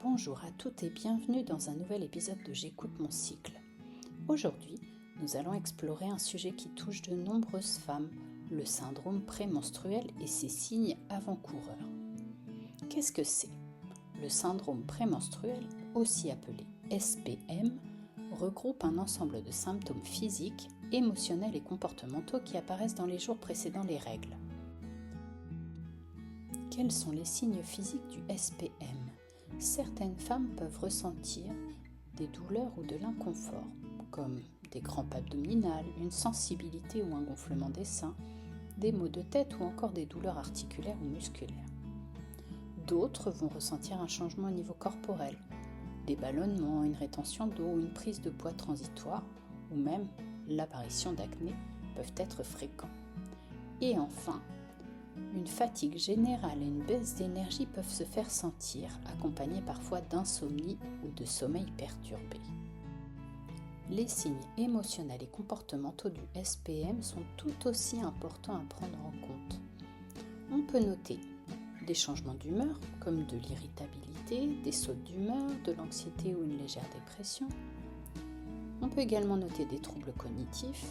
Bonjour à toutes et bienvenue dans un nouvel épisode de J'écoute mon cycle. Aujourd'hui, nous allons explorer un sujet qui touche de nombreuses femmes, le syndrome prémenstruel et ses signes avant-coureurs. Qu'est-ce que c'est ? Le syndrome prémenstruel, aussi appelé SPM, regroupe un ensemble de symptômes physiques, émotionnels et comportementaux qui apparaissent dans les jours précédant les règles. Quels sont les signes physiques du SPM ? Certaines femmes peuvent ressentir des douleurs ou de l'inconfort, comme des crampes abdominales, une sensibilité ou un gonflement des seins, des maux de tête ou encore des douleurs articulaires ou musculaires. D'autres vont ressentir un changement au niveau corporel, des ballonnements, une rétention d'eau, une prise de poids transitoire ou même l'apparition d'acné peuvent être fréquents. Et enfin, une fatigue générale et une baisse d'énergie peuvent se faire sentir, accompagnées parfois d'insomnie ou de sommeil perturbé. Les signes émotionnels et comportementaux du SPM sont tout aussi importants à prendre en compte. On peut noter des changements d'humeur, comme de l'irritabilité, des sautes d'humeur, de l'anxiété ou une légère dépression. On peut également noter des troubles cognitifs.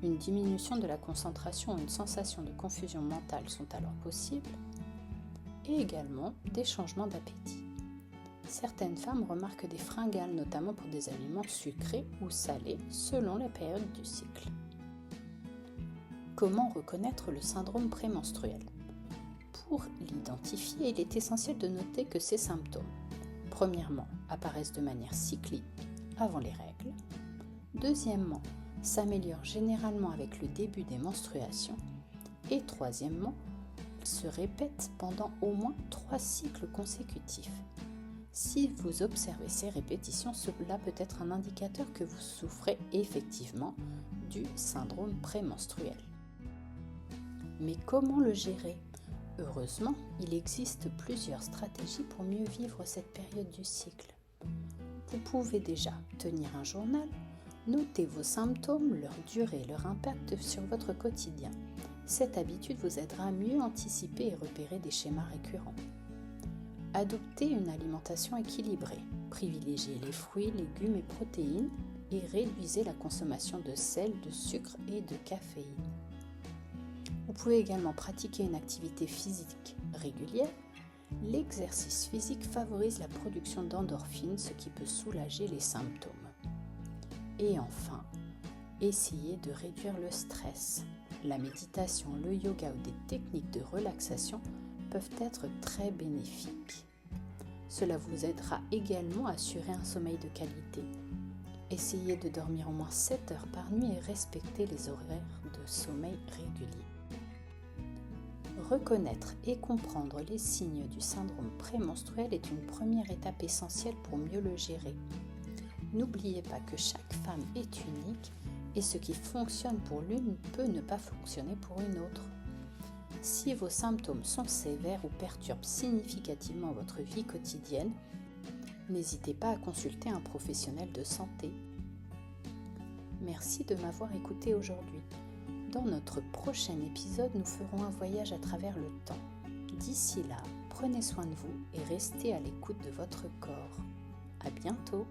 Une diminution de la concentration ou une sensation de confusion mentale sont alors possibles, et également des changements d'appétit. Certaines femmes remarquent des fringales, notamment pour des aliments sucrés ou salés, selon la période du cycle. Comment reconnaître le syndrome prémenstruel ? Pour l'identifier, il est essentiel de noter que ces symptômes, premièrement, apparaissent de manière cyclique avant les règles, deuxièmement, s'améliore généralement avec le début des menstruations et troisièmement, il se répète pendant au moins 3 cycles consécutifs. Si vous observez ces répétitions, cela peut être un indicateur que vous souffrez effectivement du syndrome prémenstruel. Mais comment le gérer ? Heureusement, il existe plusieurs stratégies pour mieux vivre cette période du cycle. Vous pouvez déjà tenir un journal. Notez vos symptômes, leur durée, leur impact sur votre quotidien. Cette habitude vous aidera à mieux anticiper et repérer des schémas récurrents. Adoptez une alimentation équilibrée. Privilégiez les fruits, légumes et protéines et réduisez la consommation de sel, de sucre et de caféine. Vous pouvez également pratiquer une activité physique régulière. L'exercice physique favorise la production d'endorphines, ce qui peut soulager les symptômes. Et enfin, essayez de réduire le stress. La méditation, le yoga ou des techniques de relaxation peuvent être très bénéfiques. Cela vous aidera également à assurer un sommeil de qualité. Essayez de dormir au moins 7 heures par nuit et respectez les horaires de sommeil réguliers. Reconnaître et comprendre les signes du syndrome prémenstruel est une première étape essentielle pour mieux le gérer. N'oubliez pas que chaque femme est unique et ce qui fonctionne pour l'une peut ne pas fonctionner pour une autre. Si vos symptômes sont sévères ou perturbent significativement votre vie quotidienne, n'hésitez pas à consulter un professionnel de santé. Merci de m'avoir écouté aujourd'hui. Dans notre prochain épisode, nous ferons un voyage à travers le temps. D'ici là, prenez soin de vous et restez à l'écoute de votre corps. À bientôt!